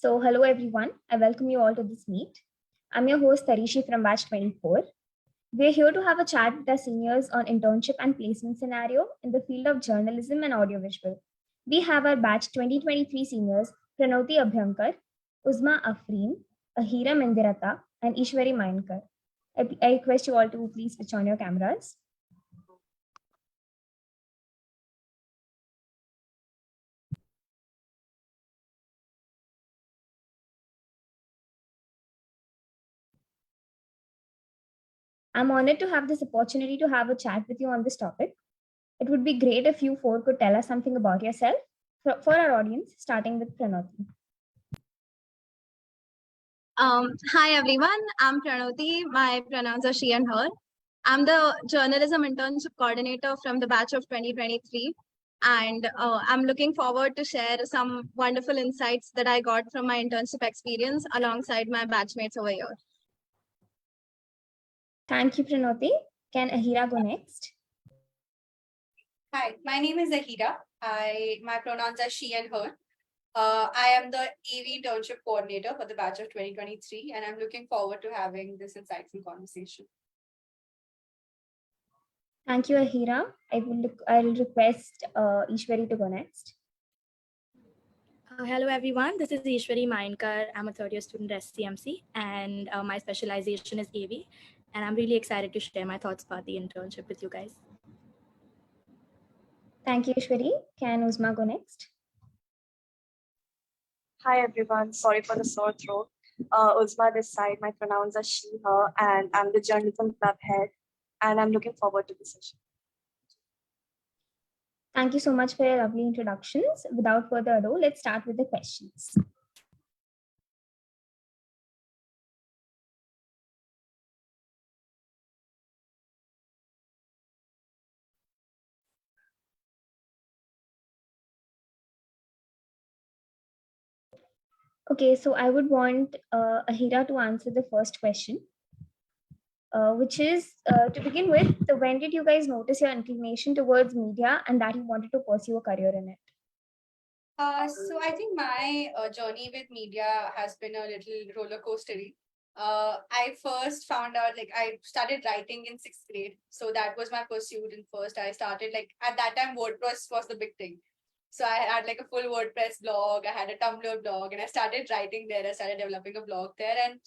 So, hello everyone. I welcome you all to this meet. I'm your host Tarishi from Batch 24. We're here to have a chat with our seniors on internship and placement scenario in the field of journalism and audiovisual. We have our Batch 2023 seniors Pranoti Abhyankar, Uzma Afreen, Ahira Mendiratta, and Eishwari Mainkar. I request you all to please switch on your cameras. I'm honored to have this opportunity to have a chat with you on this topic. It would be great if you four could tell us something about yourself for our audience, starting with Pranoti. Hi everyone, I'm Pranoti. My pronouns are she and her. I'm the journalism internship coordinator from the batch of 2023. And I'm looking forward to share some wonderful insights that I got from my internship experience alongside my batchmates over here. Thank you, Pranoti. Can Ahira go next? Hi, my name is Ahira. My pronouns are she and her. I am the AV internship coordinator for the batch of 2023, and I'm looking forward to having this insightful conversation. Thank you, Ahira. I'll request Eishwari to go next. Hello everyone, this is Eishwari Mainkar. I'm a third year student at SCMC and my specialization is AV, and I'm really excited to share my thoughts about the internship with you guys. Thank you, Eishwari. Can Uzma go next? Hi everyone, sorry for the sore throat. Uzma this side, my pronouns are she, her, and I'm the journalism club head, and I'm looking forward to the session. Thank you so much for your lovely introductions. Without further ado, let's start with the questions. Okay, so I would want Ahira to answer the first question, which is to begin with, when did you guys notice your inclination towards media and that you wanted to pursue a career in it? So I think my journey with media has been a little roller coastery. I first found out, I started writing in 6th grade. So that was my pursuit in first. I started at that time, WordPress was the big thing. So I had a full WordPress blog, I had a Tumblr blog, and I started writing there. I started developing a blog there. And,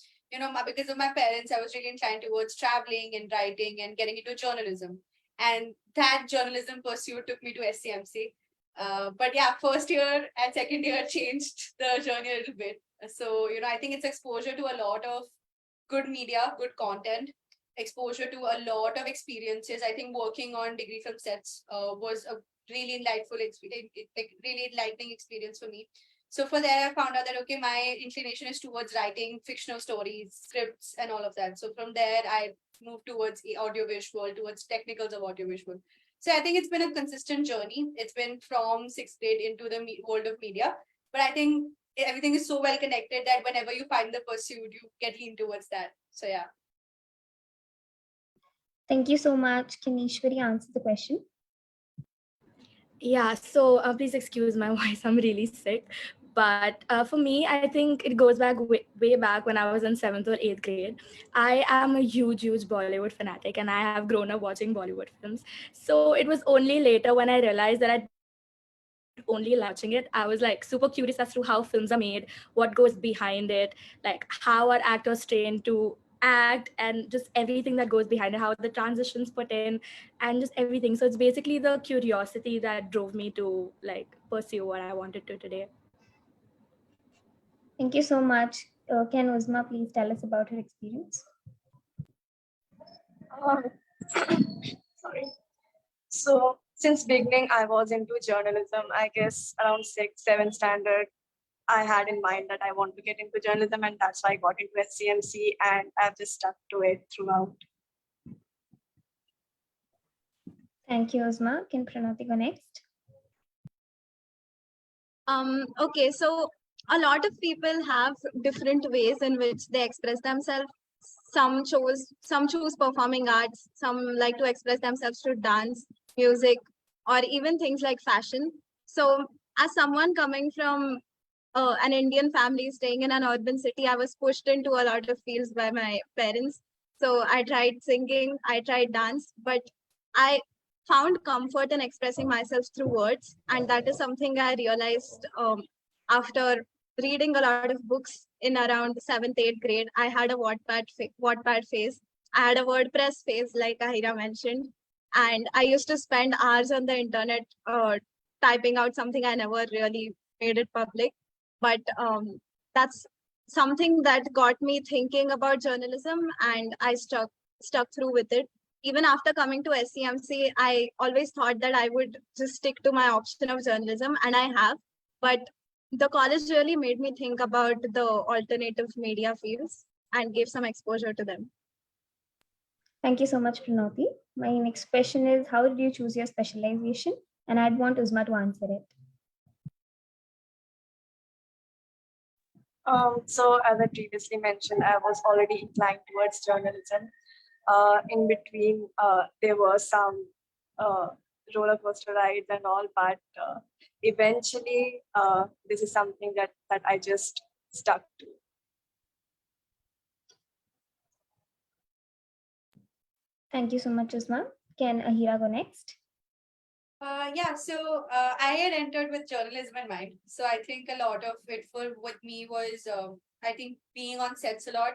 because of my parents, I was really inclined towards traveling and writing and getting into journalism. And that journalism pursuit took me to SCMC. But yeah, first year and second year changed the journey a little bit. So, I think it's exposure to a lot of good media, good content, exposure to a lot of experiences. I think working on degree film sets was a really enlightening experience for me. So for there, I found out that, okay, my inclination is towards writing fictional stories, scripts, and all of that. So from there, I moved towards audiovisual, towards technicals of audiovisual. So I think it's been a consistent journey. It's been from 6th grade into the world of media. But I think everything is so well connected that whenever you find the pursuit, you get lean towards that. So yeah. Thank you so much. Can Eishwari answer the question? Yeah, so please excuse my voice, I'm really sick. But for me, I think it goes back way back when I was in 7th or 8th grade. I am a huge Bollywood fanatic and I have grown up watching Bollywood films. So it was only later when I realized that I only watching it, I was super curious as to how films are made, what goes behind it, how are actors trained to act, and just everything that goes behind it, how the transitions put in, and just everything. So it's basically the curiosity that drove me to pursue what I wanted to today. Thank you so much. Can Uzma please tell us about her experience? Sorry. So since beginning, I was into journalism. I guess around 6th, 7th standard, I had in mind that I want to get into journalism, and that's why I got into SCMC, and I've just stuck to it throughout. Thank you, Uzma. Can Pranoti go next? Okay, so a lot of people have different ways in which they express themselves. Some choose performing arts, some like to express themselves through dance, music, or even things like fashion. So as someone coming from an Indian family staying in an urban city, I was pushed into a lot of fields by my parents. So I tried singing, I tried dance, but I found comfort in expressing myself through words. And that is something I realized after reading a lot of books in around 7th, 8th grade. I had a Wattpad phase. I had a WordPress phase, like Ahira mentioned. And I used to spend hours on the internet typing out something. I never really made it public. But that's something that got me thinking about journalism, and I stuck through with it. Even after coming to SCMC, I always thought that I would just stick to my option of journalism, and I have. But the college really made me think about the alternative media fields and gave some exposure to them. Thank you so much, Pranoti. My next question is, how did you choose your specialization? And I'd want Uzma to answer it. So as I previously mentioned, I was already inclined towards journalism. In between, there were some roller coaster rides and all, but eventually, this is something that I just stuck to. Thank you so much, Uzma. Can Ahira go next? Yeah, so I had entered with journalism in mind. So I think a lot of it with me was, I think, being on sets a lot,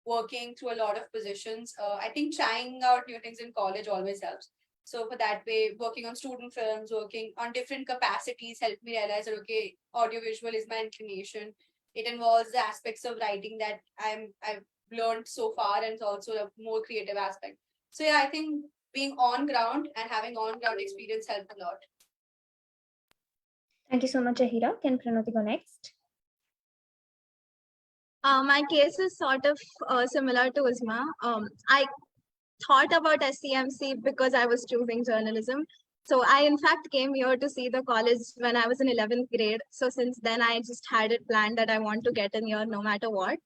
working through a lot of positions. I think trying out new things in college always helps. So for that way, working on student films, working on different capacities helped me realize that, okay, audiovisual is my inclination. It involves the aspects of writing that I've learned so far, and it's also a more creative aspect. So yeah, I think being on ground and having on ground experience helped a lot. Thank you so much, Ahira. Can Pranoti go next? My case is sort of similar to Uzma. I thought about SCMC because I was choosing journalism. So I, in fact, came here to see the college when I was in 11th grade. So since then, I just had it planned that I want to get in here no matter what.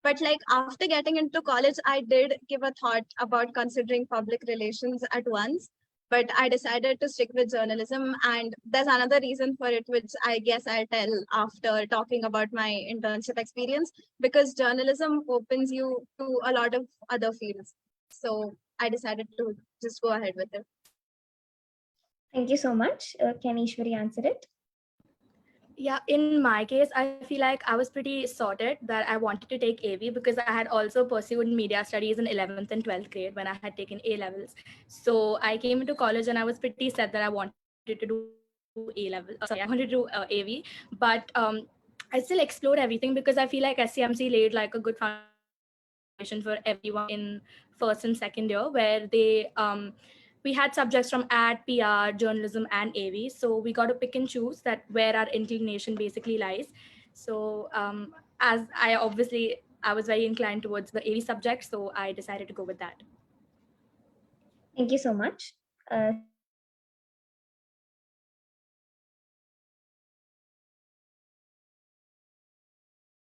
But like after getting into college, I did give a thought about considering public relations at once. But I decided to stick with journalism. And there's another reason for it, which I guess I'll tell after talking about my internship experience, because journalism opens you to a lot of other fields. So I decided to just go ahead with it. Thank you so much. Can Eishwari answer it? Yeah, in my case, I feel like I was pretty sorted that I wanted to take AV because I had also pursued media studies in 11th and 12th grade when I had taken A levels. So I came into college and I was pretty set that I wanted to do A level. I wanted to do AV, but I still explored everything because I feel like SCMC laid like a good foundation for everyone in first and second year, where we had subjects from ad, PR, journalism, and AV. So we got to pick and choose that where our inclination basically lies. So as I was very inclined towards the AV subject, so I decided to go with that. Thank you so much. So my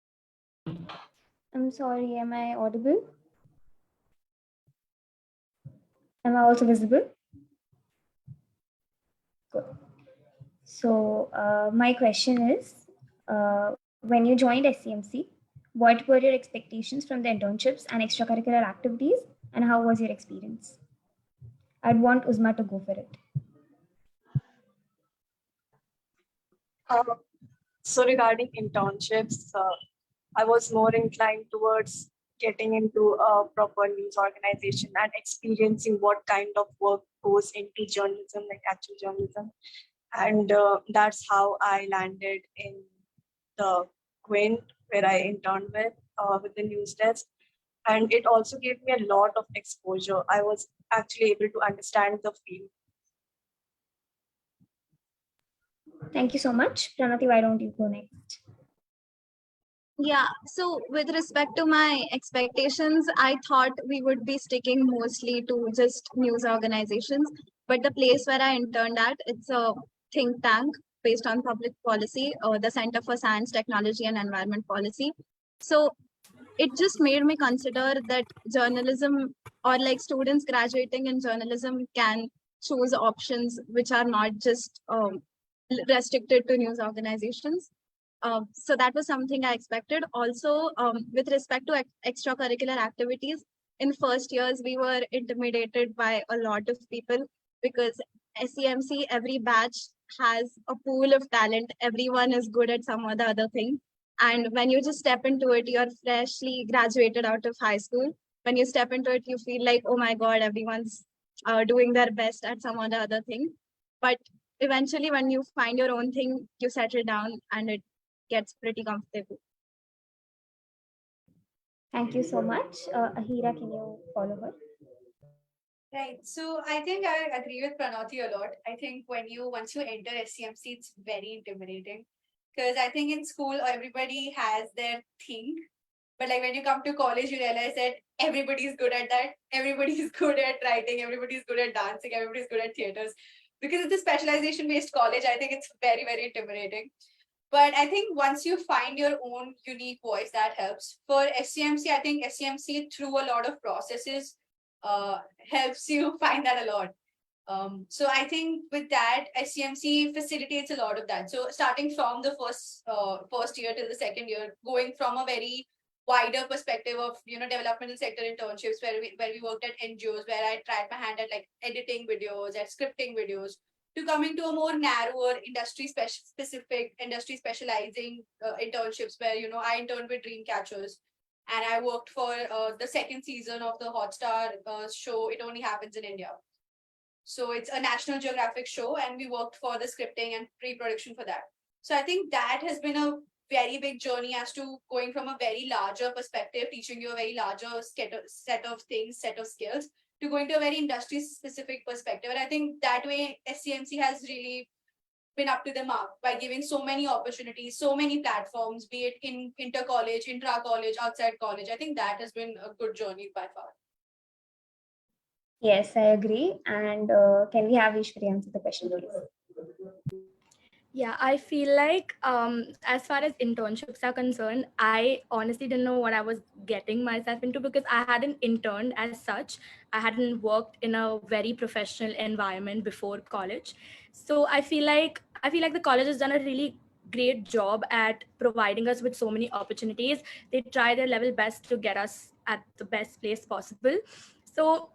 next question is, I'm sorry, am I audible? Am I also visible? Good. So my question is, when you joined SCMC, what were your expectations from the internships and extracurricular activities, and how was your experience? I'd want Uzma to go for it. So regarding internships, I was more inclined towards getting into a proper news organization and experiencing what kind of work goes into journalism, like actual journalism. And that's how I landed in the Quint, where I interned with the news desk. And it also gave me a lot of exposure. I was actually able to understand the field. Thank you so much. Pranoti, why don't you go next? Yeah, so with respect to my expectations, I thought we would be sticking mostly to just news organizations. But the place where I interned at, it's a think tank based on public policy, the Center for Science, Technology, and Environment Policy. So it just made me consider that journalism, or like students graduating in journalism, can choose options which are not just restricted to news organizations. So that was something I expected. Also, with respect to extracurricular activities, in first years we were intimidated by a lot of people because SCMC, every batch has a pool of talent. Everyone is good at some or the other thing. And when you just step into it, you're freshly graduated out of high school. When you step into it, you feel like, oh my God, everyone's doing their best at some or the other thing. But eventually, when you find your own thing, you settle down and it gets pretty comfortable. Thank you so much. Ahira, can you follow her? Right. So I think I agree with Pranoti a lot. I think once you enter SCMC, it's very intimidating. Because I think in school everybody has their thing. But like when you come to college, you realize that everybody's good at that. Everybody's good at writing, everybody's good at dancing, everybody's good at theaters. Because it's a specialization based college, I think it's very, very intimidating. But I think once you find your own unique voice, that helps. For SCMC, I think SCMC through a lot of processes helps you find that a lot. So I think with that, SCMC facilitates a lot of that. So starting from the first year till the second year, going from a very wider perspective of developmental sector internships where we worked at NGOs, where I tried my hand at like editing videos, at scripting videos, to coming to a more narrower specific industry specializing internships where I interned with Dreamcatchers and I worked for the second season of the Hotstar show It Only Happens in India. So it's a National Geographic show, and we worked for the scripting and pre-production for that. So I think that has been a very big journey as to going from a very larger perspective, teaching you a very larger set of things, set of skills, to going to a very industry specific perspective. And I think that way SCMC has really been up to the mark by giving so many opportunities, so many platforms, be it in inter-college, intra-college, outside college. I think that has been a good journey by far. Yes, I agree. And can we have Eishwari answer the question, please? Yeah, I feel like as far as internships are concerned, I honestly didn't know what I was getting myself into because I hadn't interned as such. I hadn't worked in a very professional environment before college. So I feel like the college has done a really great job at providing us with so many opportunities. They try their level best to get us at the best place possible. So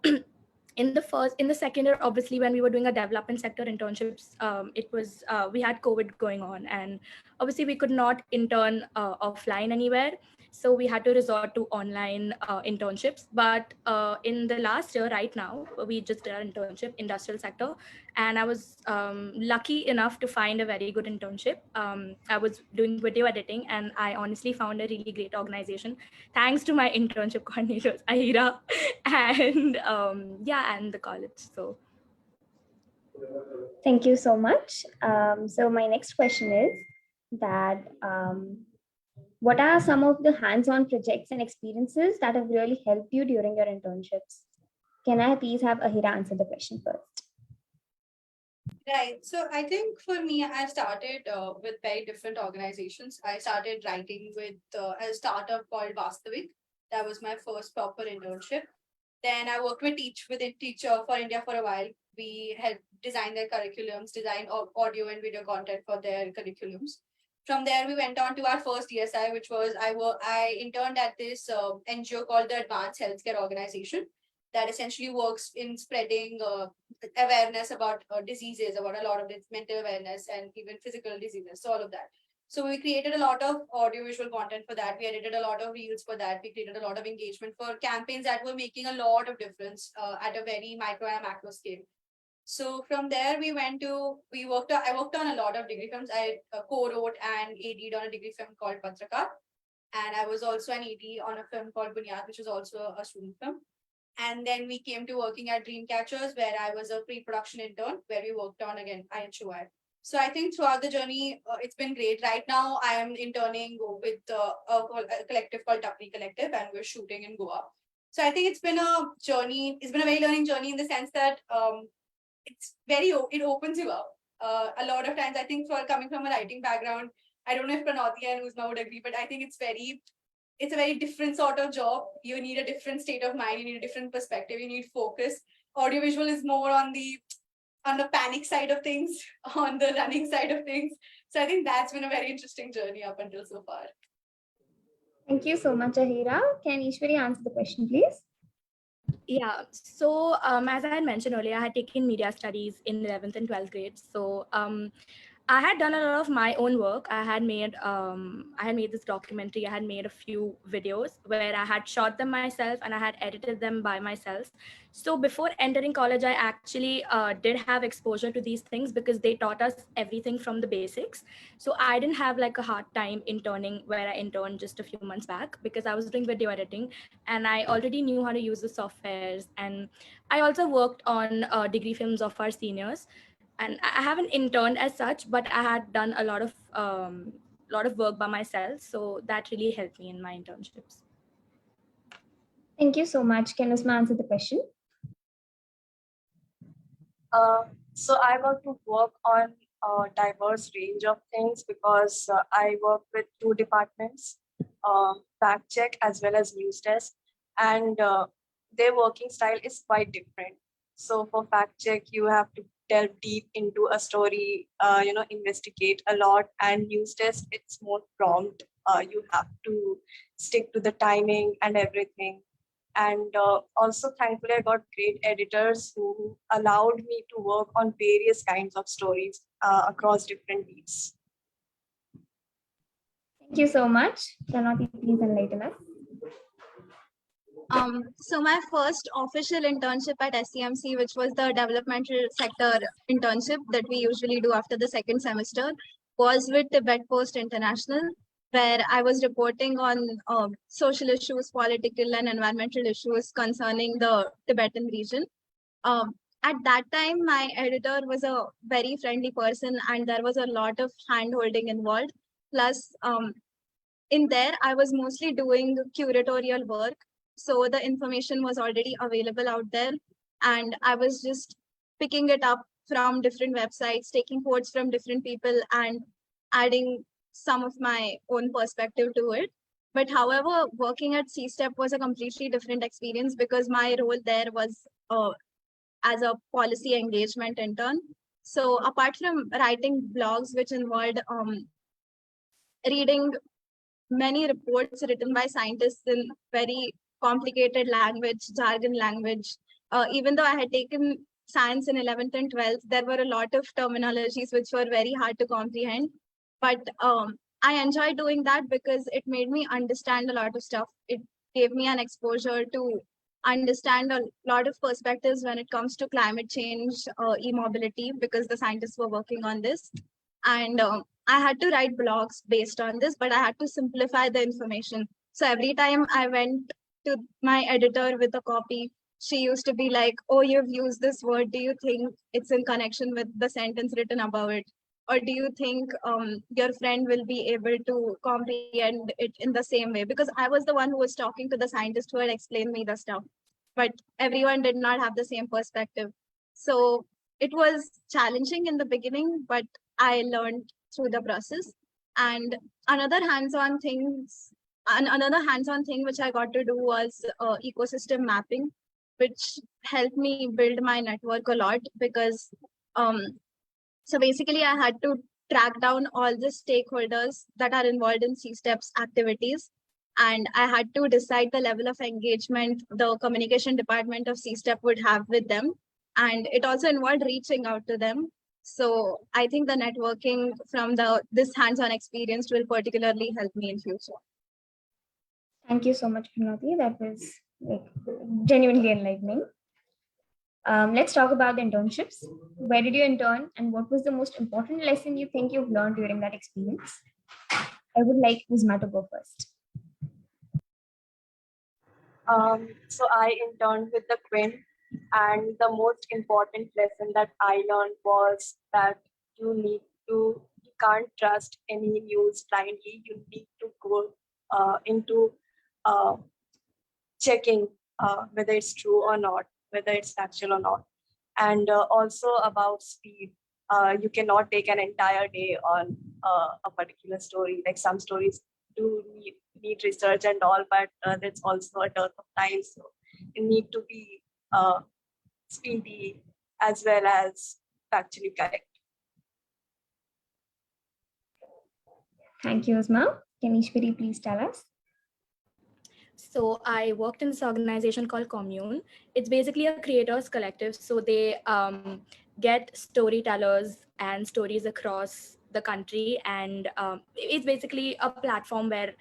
in the second year, obviously when we were doing a development sector internships, it was we had COVID going on, and obviously we could not intern offline anywhere, so we had to resort to online internships. But in the last year, right now, we just did our internship industrial sector, and I was lucky enough to find a very good internship. I was doing video editing, and I honestly found a really great organization thanks to my internship coordinators, Ahira, and and the college. So Thank you so much. So my next question is that what are some of the hands-on projects and experiences that have really helped you during your internships? Can I please have Ahira answer the question first? Right. So I think for me, I started with very different organizations. I started writing with a startup called Vastavik. That was my first proper internship. Then I worked with Teacher for India for a while. We had designed their curriculums, designed audio and video content for their curriculums. From there, we went on to our first DSI, which was I interned at this NGO called the Advanced Healthcare Organization that essentially works in spreading awareness about diseases, about a lot of mental awareness and even physical diseases, so all of that. So we created a lot of audiovisual content for that. We edited a lot of reels for that. We created a lot of engagement for campaigns that were making a lot of difference at a very micro and macro scale. So from there, I worked on a lot of degree films. I co-wrote and AD'd on a degree film called Patrakar. And I was also an AD on a film called Bunyad, which is also a student film. And then we came to working at Dreamcatchers, where I was a pre-production intern, where we worked on, again, IHOI. So I think throughout the journey, it's been great. Right now, I am interning with a collective called Tapri Collective, and we're shooting in Goa. So I think it's been a journey. It's been a very learning journey in the sense that it opens you up. A lot of times, I think for coming from a writing background, I don't know if Pranoti and Uzma would agree, but I think it's a very different sort of job. You need a different state of mind. You need a different perspective. You need focus. Audiovisual is more on the panic side of things, on the running side of things. So I think that's been a very interesting journey up until so far. Thank you so much, Ahira. Can Eishwari answer the question, please? Yeah, so as I had mentioned earlier, I had taken media studies in 11th and 12th grade. So I had done a lot of my own work. I had made this documentary. I had made a few videos where I had shot them myself and I had edited them by myself. So before entering college, I actually did have exposure to these things because they taught us everything from the basics. So I didn't have like a hard time interning where I interned just a few months back because I was doing video editing and I already knew how to use the softwares. And I also worked on degree films of our seniors. And I haven't interned as such, but I had done a lot of work by myself. So that really helped me in my internships. Thank you so much. Can Uzma answer the question? So I got to work on a diverse range of things because I work with two departments, fact check as well as news desk, and their working style is quite different. So for fact check, you have to delve deep into a story, investigate a lot, and news desk, it's more prompt. You have to stick to the timing and everything. And also, thankfully, I got great editors who allowed me to work on various kinds of stories across different beats. Thank you so much. Pranoti, please enlighten us. So my first official internship at SCMC, which was the developmental sector internship that we usually do after the second semester, was with Tibet Post International, where I was reporting on social issues, political and environmental issues concerning the Tibetan region. At that time, my editor was a very friendly person and there was a lot of hand-holding involved. Plus, in there, I was mostly doing curatorial work. So the information was already available out there. And I was just picking it up from different websites, taking quotes from different people and adding some of my own perspective to it. But however, working at C-STEP was a completely different experience because my role there was as a policy engagement intern. So apart from writing blogs, which involved reading many reports written by scientists in very complicated language, jargon language, even though I had taken science in 11th and 12th, there were a lot of terminologies which were very hard to comprehend. But I enjoyed doing that because it made me understand a lot of stuff. It gave me an exposure to understand a lot of perspectives when it comes to climate change, e-mobility, because the scientists were working on this. And I had to write blogs based on this, but I had to simplify the information. So every time I went to my editor with a copy, she used to be like, oh, you've used this word. Do you think it's in connection with the sentence written above it? Or do you think your friend will be able to comprehend it in the same way? Because I was the one who was talking to the scientist who had explained me the stuff, but everyone did not have the same perspective. So it was challenging in the beginning, but I learned through the process. And another hands-on thing which I got to do was ecosystem mapping, which helped me build my network a lot because so basically I had to track down all the stakeholders that are involved in C-STEP's activities. And I had to decide the level of engagement the communication department of C-STEP would have with them. And it also involved reaching out to them. So I think the networking from this hands-on experience will particularly help me in future. Thank you so much, Pranoti. That was like genuinely enlightening. Let's talk about the internships. Where did you intern, and what was the most important lesson you think you've learned during that experience? I would like Uzma to go first. So I interned with the Quinn, and the most important lesson that I learned was that you can't trust any news blindly. You need to go into checking whether it's true or not, whether it's factual or not. And also about speed. You cannot take an entire day on a particular story. Like some stories do need research and all, but there's also a dearth of time. So you need to be speedy as well as factually correct. Thank you, Uzma. Can Eishwari please tell us? So I worked in this organization called Commune. It's basically a creators collective. So they get storytellers and stories across the country. And it's basically a platform where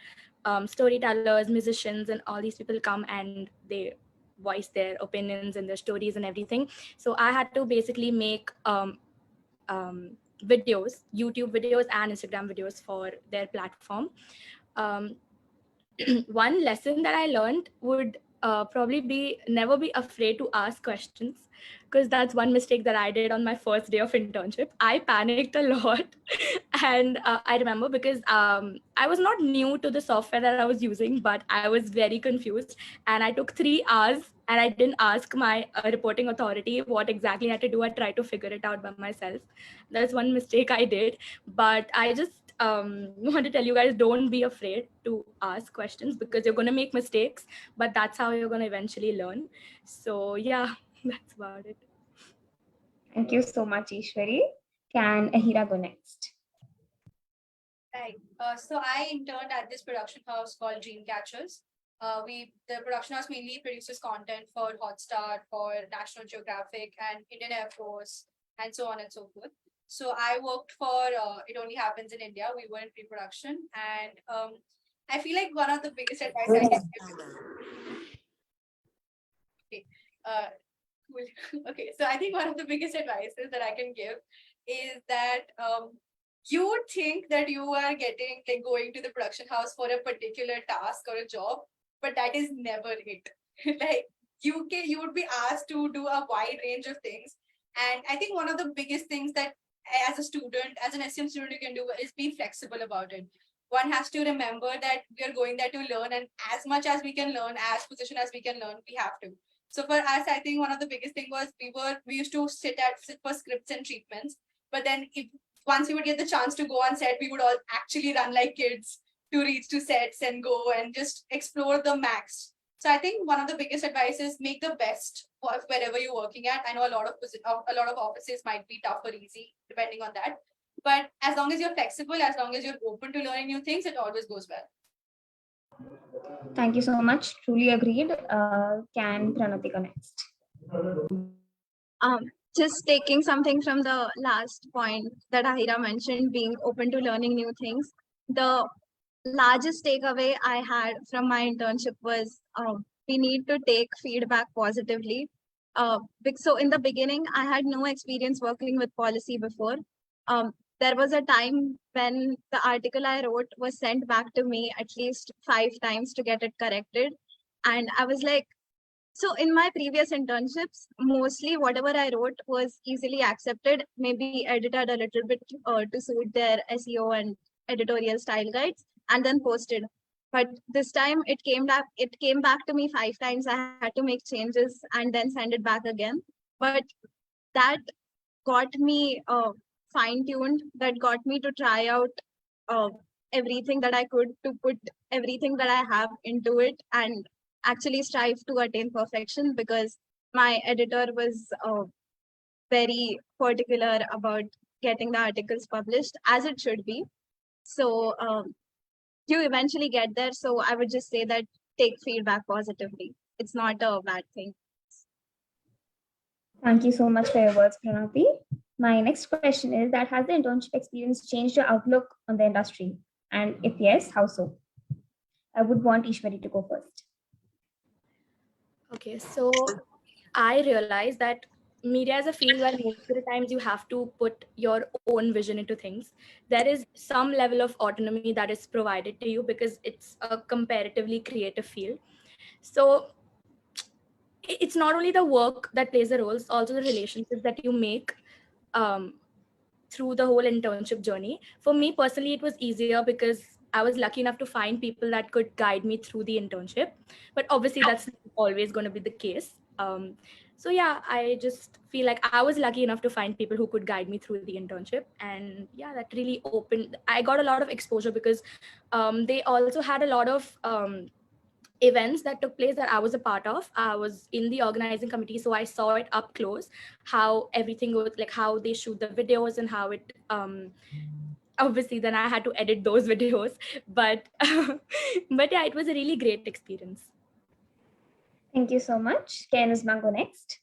storytellers, musicians, and all these people come and they voice their opinions and their stories and everything. So I had to basically make videos, YouTube videos and Instagram videos for their platform. One lesson that I learned would probably be never be afraid to ask questions, because that's one mistake that I did on my first day of internship. I panicked a lot. And I remember because I was not new to the software that I was using, but I was very confused. And I took 3 hours and I didn't ask my reporting authority what exactly I had to do. I tried to figure it out by myself. That's one mistake I did. But I just want to tell you guys, don't be afraid to ask questions, because you're going to make mistakes, but that's how you're going to eventually learn. So yeah, that's about it. Thank you so much, Eishwari. Can Ahira go next? Right. So I interned at this production house called Dreamcatchers. The production house mainly produces content for Hotstar, for National Geographic and Indian Air Force, and so on and so forth. So I worked for It Only Happens in India. We were in pre-production, and I feel like one of the biggest advice I can give. Okay. Cool. Okay. So I think one of the biggest advices that I can give is that you would think that you are going to the production house for a particular task or a job, but that is never it. Like you would be asked to do a wide range of things. And I think one of the biggest things that as a student, as an SCM student, you can do is be flexible about it. One has to remember that we are going there to learn, and as much as we can learn, as position as we can learn, we have to. So for us, I think one of the biggest thing was we used to sit for scripts and treatments, but then once we would get the chance to go on set, we would all actually run like kids to reach to sets and go and just explore the max. So I think one of the biggest advice is make the best of wherever you're working at. I know a lot of offices might be tough or easy depending on that, but as long as you're flexible, as long as you're open to learning new things, it always goes well. Thank you so much. Truly agreed. Can Pranoti go next? Just taking something from the last point that Ahira mentioned, being open to learning new things. The largest takeaway I had from my internship was we need to take feedback positively. So in the beginning, I had no experience working with policy before. There was a time when the article I wrote was sent back to me at least 5 times to get it corrected. And I was like, so in my previous internships, mostly whatever I wrote was easily accepted, maybe edited a little bit to suit their SEO and editorial style guides, and then posted. But this time it came back to me 5 times. I had to make changes and then send it back again. But that got me fine-tuned, that got me to try out everything that I could, to put everything that I have into it and actually strive to attain perfection, because my editor was very particular about getting the articles published as it should be. So you eventually get there. So I would just say that take feedback positively. It's not a bad thing. Thank you so much for your words, Pranoti. My next question is that has the internship experience changed your outlook on the industry? And if yes, how so? I would want Eishwari to go first. Okay, so I realized that media is a field where most of the times you have to put your own vision into things. There is some level of autonomy that is provided to you because it's a comparatively creative field. So it's not only the work that plays a role, it's also the relationships that you make um, through the whole internship journey. For me personally, it was easier because I was lucky enough to find people that could guide me through the internship. But obviously, that's not always going to be the case. So yeah, I just feel like I was lucky enough to find people who could guide me through the internship, and yeah, that really opened. I got a lot of exposure because they also had a lot of events that took place that I was a part of. I was in the organizing committee, so I saw it up close, how everything was, like how they shoot the videos and how it obviously then I had to edit those videos, but but yeah, it was a really great experience. Thank you so much. Can Uzma go next?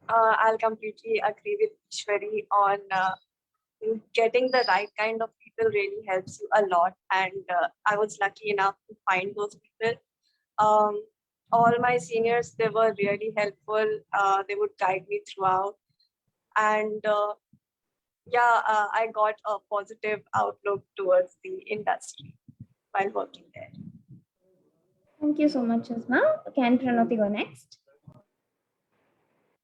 I'll completely agree with Eishwari on getting the right kind of people really helps you a lot. And I was lucky enough to find those people. All my seniors, they were really helpful. They would guide me throughout. And I got a positive outlook towards the industry while working there. Thank you so much, Uzma. Can Pranoti go next?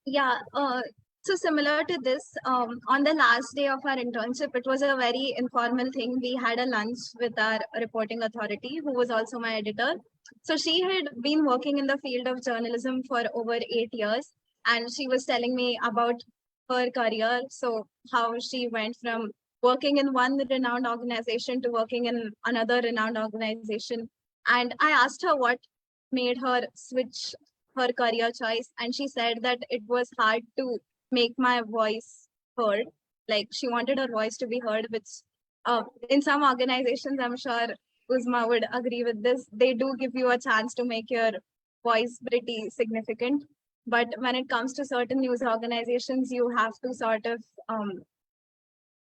Yeah, so similar to this, on the last day of our internship, it was a very informal thing. We had a lunch with our reporting authority, who was also my editor. So she had been working in the field of journalism for over 8 years, and she was telling me about her career. So how she went from working in one renowned organization to working in another renowned organization. And I asked her what made her switch her career choice, and she said that it was hard to make my voice heard. Like she wanted her voice to be heard, which in some organizations, I'm sure Uzma would agree with this, they do give you a chance to make your voice pretty significant. But when it comes to certain news organizations, you have to sort of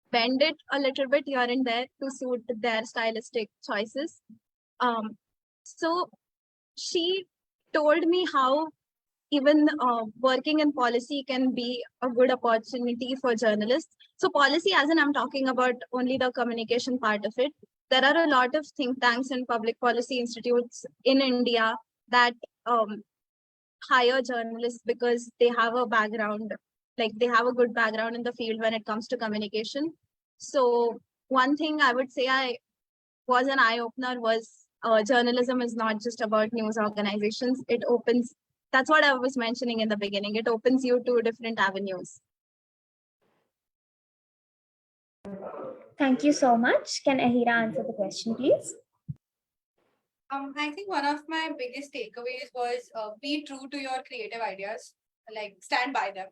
bend it a little bit here and there to suit their stylistic choices. So she told me how even working in policy can be a good opportunity for journalists. So policy, as in I'm talking about only the communication part of it. There are a lot of think tanks and public policy institutes in India that hire journalists because they have a background, like they have a good background in the field when it comes to communication. So one thing I would say I was an eye opener was journalism is not just about news organizations. It opens, that's what I was mentioning in the beginning. It opens you to different avenues. Thank you so much. Can Ahira answer the question, please? I think one of my biggest takeaways was be true to your creative ideas, like stand by them.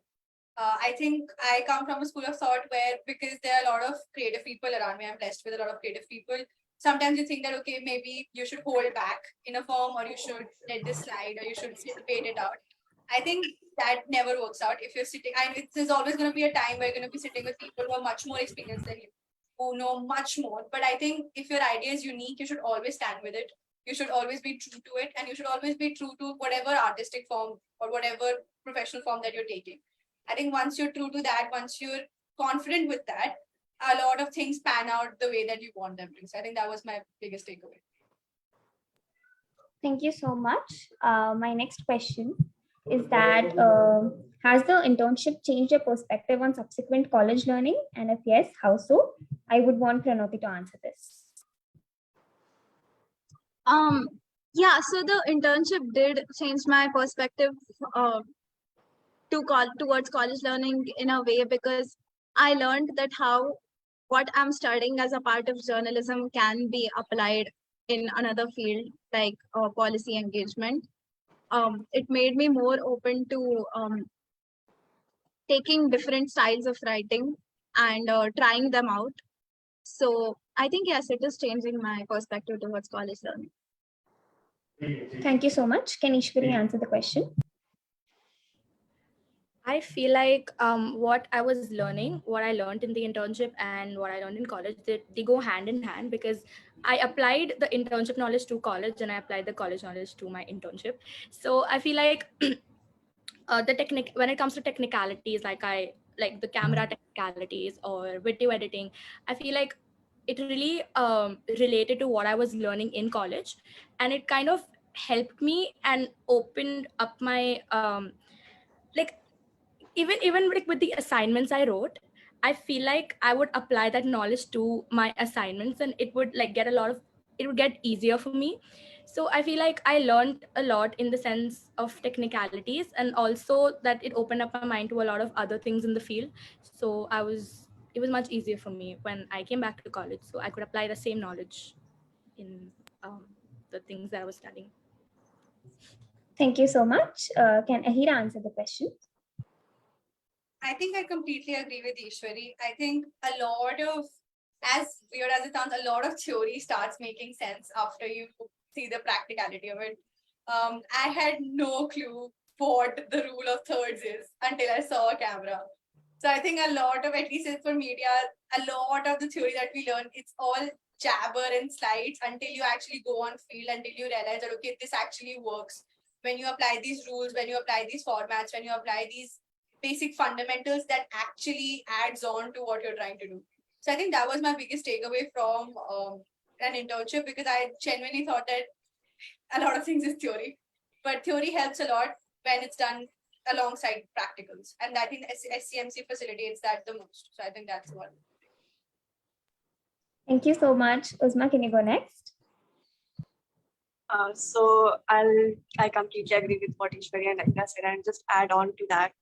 I think I come from a school of thought where, because there are a lot of creative people around me, I'm blessed with a lot of creative people. Sometimes you think that, okay, maybe you should hold back in a firm, or you should let this slide, or you should wait it out. I think that never works out. If you're sitting, and there's always going to be a time where you're going to be sitting with people who are much more experienced than you, who know much more. But I think if your idea is unique, you should always stand with it. You should always be true to it, and you should always be true to whatever artistic form or whatever professional form that you're taking. I think once you're true to that, once you're confident with that, a lot of things pan out the way that you want them to. So I think that was my biggest takeaway. Thank you so much. My next question is that has the internship changed your perspective on subsequent college learning? And if yes, how so? I would want Pranoti to answer this. Yeah, so the internship did change my perspective towards college learning in a way, because I learned that how what I'm studying as a part of journalism can be applied in another field like policy engagement. It made me more open to taking different styles of writing and trying them out. So I think, yes, it is changing my perspective towards college learning. Thank you so much. Can Eishwari answer the question? I feel like what I was learning, what I learned in the internship and what I learned in college, they go hand in hand, because I applied the internship knowledge to college and I applied the college knowledge to my internship. So I feel like the technique, when it comes to technicalities, like the camera technicalities or video editing, I feel like it really related to what I was learning in college, and it kind of helped me and opened up my like even like with the assignments I wrote, I feel like I would apply that knowledge to my assignments, and it would like get a lot of, it would get easier for me. So I feel like I learned a lot in the sense of technicalities, and also that it opened up my mind to a lot of other things in the field. So it was much easier for me when I came back to college, so I could apply the same knowledge in the things that I was studying. Thank you so much. Can Ahira answer the question? I think I completely agree with Eishwari. I think a lot of, as weird as it sounds, a lot of theory starts making sense after you see the practicality of it. I had no clue what the rule of thirds is until I saw a camera. So I think a lot of, at least for media, a lot of the theory that we learn, it's all jabber and slides until you actually go on field, until you realize that, okay, this actually works. When you apply these rules, when you apply these formats, when you apply these basic fundamentals, that actually adds on to what you're trying to do. So I think that was my biggest takeaway from an internship, because I genuinely thought that a lot of things is theory, but theory helps a lot when it's done alongside practicals. And I think SCMC facilitates that the most. So I think that's one. Thank you so much. Uzma, can you go next? So I completely agree with what Eishwari and Ahira said, and just add on to that.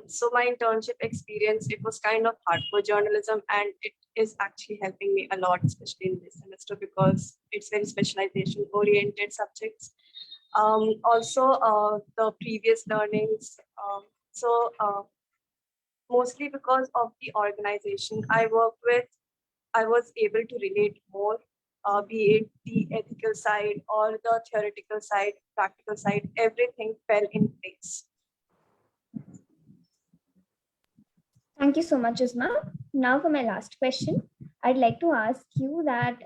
So my internship experience, it was kind of hard for journalism, and it is actually helping me a lot, especially in this semester, because it's very specialization oriented subjects. Also, the previous learnings. Mostly because of the organization I work with, I was able to relate more, be it the ethical side or the theoretical side, practical side, everything fell in place. Thank you so much, Uzma. Now for my last question, I'd like to ask you that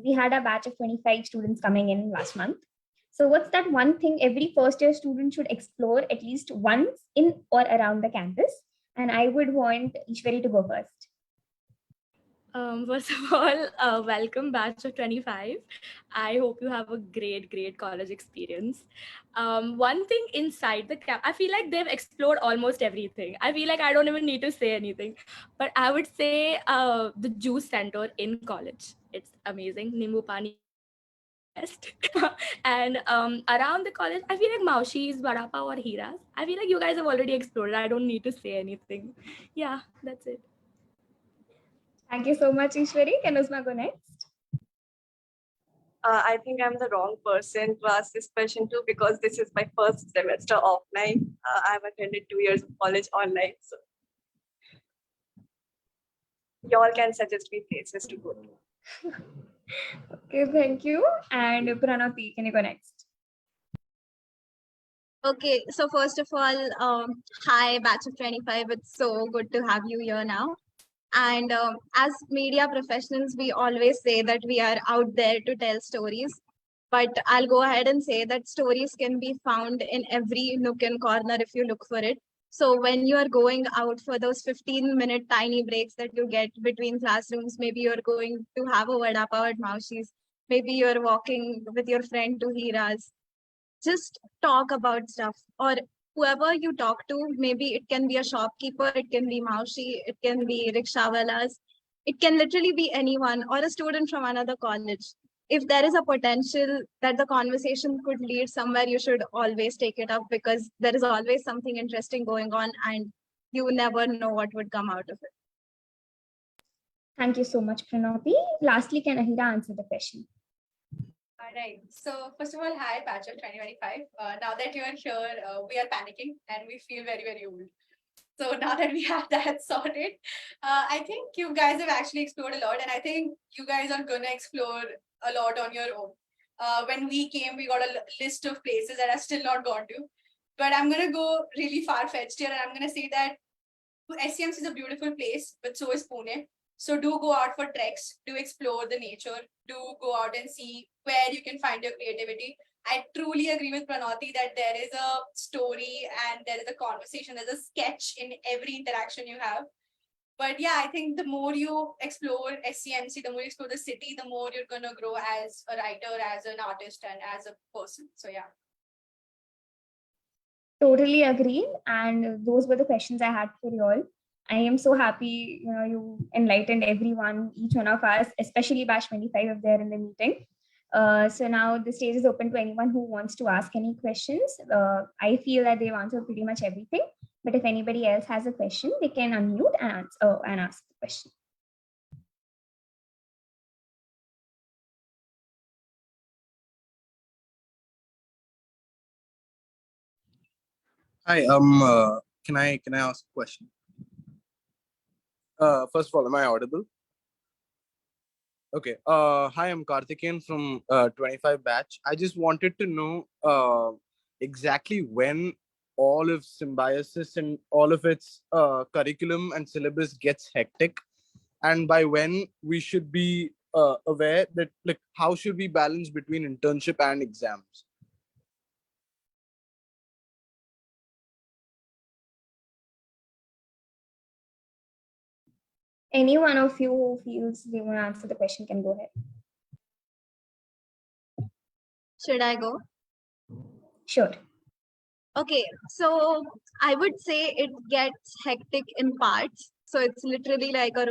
we had a batch of 25 students coming in last month. So what's that one thing every first year student should explore at least once in or around the campus? And I would want Eishwari to go first. First of all, welcome batch of 25. I hope you have a great college experience. One thing inside the camp, I feel like they've explored almost everything. I feel like I don't even need to say anything, but I would say the juice center in college. It's amazing. Nimbu pani best. And around the college, I feel like Maushi's, Vada Pav or Hira's. I feel like you guys have already explored. I don't need to say anything. Yeah, that's it. Thank you so much, Eishwari. Can Uzma go next? I think I'm the wrong person to ask this question to, because this is my first semester offline. I've attended 2 years of college online, so y'all can suggest me places to go to. Okay, thank you. And Pranoti, can you go next? Okay, so first of all, hi, batch of 25. It's so good to have you here now. And as media professionals, we always say that we are out there to tell stories. But I'll go ahead and say that stories can be found in every nook and corner if you look for it. So when you are going out for those 15-minute tiny breaks that you get between classrooms, maybe you're going to have a vada pav at Maushi's, maybe you're walking with your friend to Hira's, just talk about stuff, or whoever you talk to. Maybe it can be a shopkeeper, it can be Maushi, it can be rickshawalas, it can literally be anyone or a student from another college. If there is a potential that the conversation could lead somewhere, you should always take it up, because there is always something interesting going on and you never know what would come out of it. Thank you so much, Pranoti. Lastly, can Ahira answer the question? All right. So first of all, hi, batch of 2025. Now that you are here, we are panicking and we feel very old. So now that we have that sorted, I think you guys have actually explored a lot, and I think you guys are gonna explore a lot on your own. When we came, we got a list of places that I still not gone to. But I'm going to go really far-fetched here, and I'm going to say that SCMC is a beautiful place, but so is Pune. So do go out for treks, do explore the nature, do go out and see where you can find your creativity. I truly agree with Pranoti that there is a story and there is a conversation, there's a sketch in every interaction you have. But yeah, I think the more you explore SCMC, the more you explore the city, the more you're going to grow as a writer, as an artist, and as a person. So yeah. Totally agree. And those were the questions I had for you all. I am so happy, you enlightened everyone, each one of us, especially Batch 25 if they're in the meeting. So now the stage is open to anyone who wants to ask any questions. I feel that they've answered pretty much everything. But if anybody else has a question, they can unmute and ask the question. Hi, can I ask a question? First of all, am I audible? Okay. Hi, I'm Karthikeyan from 25 batch. I just wanted to know exactly when all of Symbiosis and all of its curriculum and syllabus gets hectic, and by when we should be aware that, like, how should we balance between internship and exams? Any one of you who feels they want to answer the question can go ahead. Should I go? Sure. Okay, so I would say it gets hectic in parts. So it's literally like a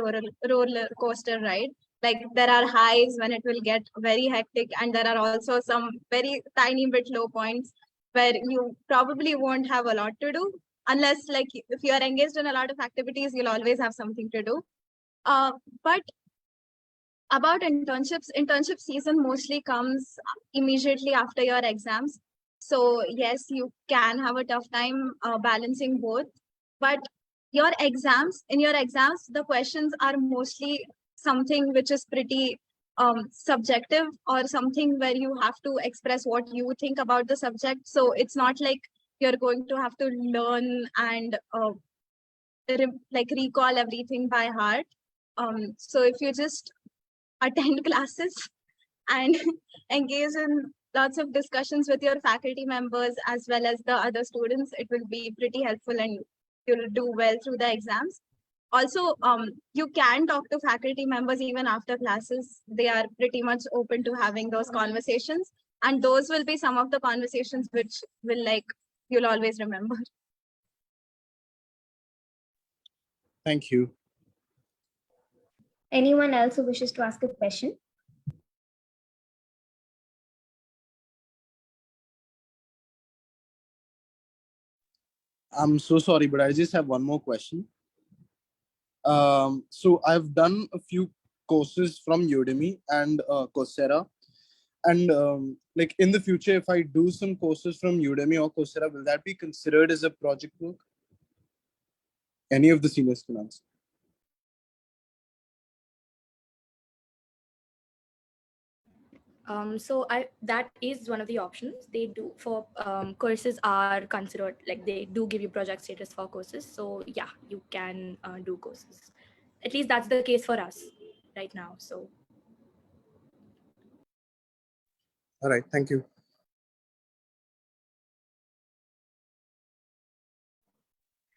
roller coaster ride. Like there are highs when it will get very hectic, and there are also some very tiny bit low points where you probably won't have a lot to do. Unless, like, if you are engaged in a lot of activities, you'll always have something to do. But about internships, internship season mostly comes immediately after your exams. So yes, you can have a tough time balancing both. But in your exams, the questions are mostly something which is pretty subjective, or something where you have to express what you think about the subject. So it's not like you're going to have to learn and recall everything by heart. So if you just attend classes and engage in lots of discussions with your faculty members as well as the other students, it will be pretty helpful and you'll do well through the exams. Also, you can talk to faculty members even after classes. They are pretty much open to having those conversations, and those will be some of the conversations which will, like, you'll always remember. Thank you. Anyone else who wishes to ask a question? I'm so sorry, but I just have one more question. So I've done a few courses from Udemy and Coursera, and like in the future, if I do some courses from Udemy or Coursera, will that be considered as a project work? Any of the seniors can answer. So that is one of the options they do for courses are considered, like they do give you project status for courses. So yeah, you can do courses. At least that's the case for us right now. So All right, thank you.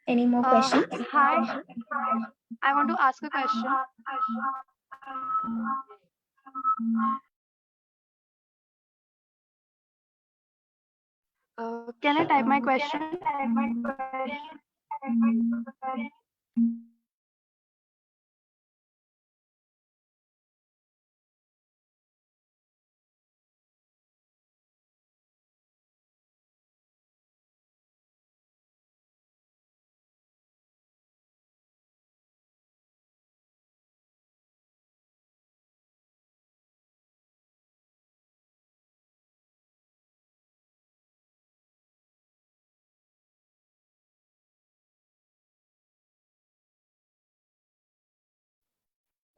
Any more questions? Hi, I want to ask a question. Can I type my question?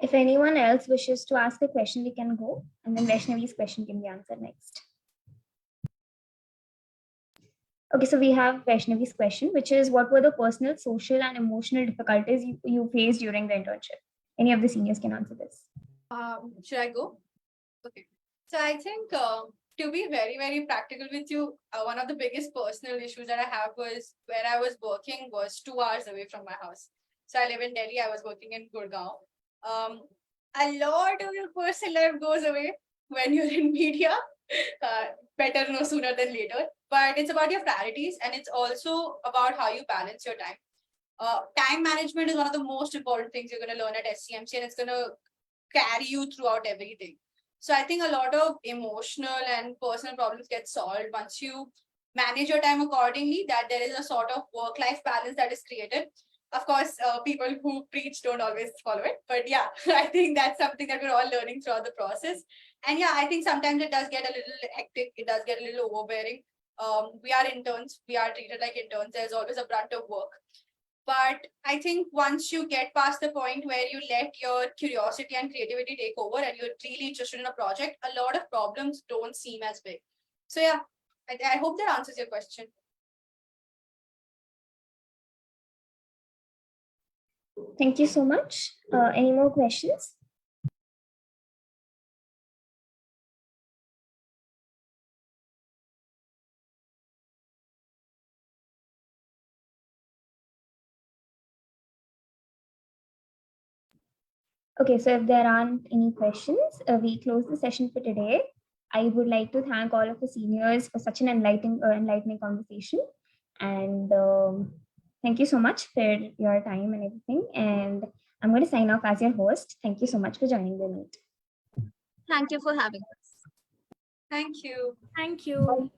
If anyone else wishes to ask a question, we can go, and then Vaishnavi's question can be answered next. Okay, so we have Vaishnavi's question, which is what were the personal, social, and emotional difficulties you faced during the internship? Any of the seniors can answer this. Should I go? Okay. So I think to be very, very practical with you, one of the biggest personal issues that I have was where I was working was 2 hours away from my house. So I live in Delhi. I was working in Gurgaon. A lot of your personal life goes away when you're in media. Better no sooner than later. But it's about your priorities, and it's also about how you balance your time. Time management is one of the most important things you're going to learn at SCMC, and it's going to carry you throughout everything. So I think a lot of emotional and personal problems get solved once you manage your time accordingly, that there is a sort of work-life balance that is created. Of course, people who preach don't always follow it. But yeah, I think that's something that we're all learning throughout the process. And yeah, I think sometimes it does get a little hectic. It does get a little overbearing. We are interns. We are treated like interns. There's always a brunt of work. But I think once you get past the point where you let your curiosity and creativity take over and you're really interested in a project, a lot of problems don't seem as big. So yeah, I hope that answers your question. Thank you so much. Any more questions? Okay, so if there aren't any questions, we close the session for today. I would like to thank all of the seniors for such an enlightening conversation. And thank you so much for your time and everything. And I'm going to sign off as your host. Thank you so much for joining the meet. Thank you for having us. Thank you. Thank you.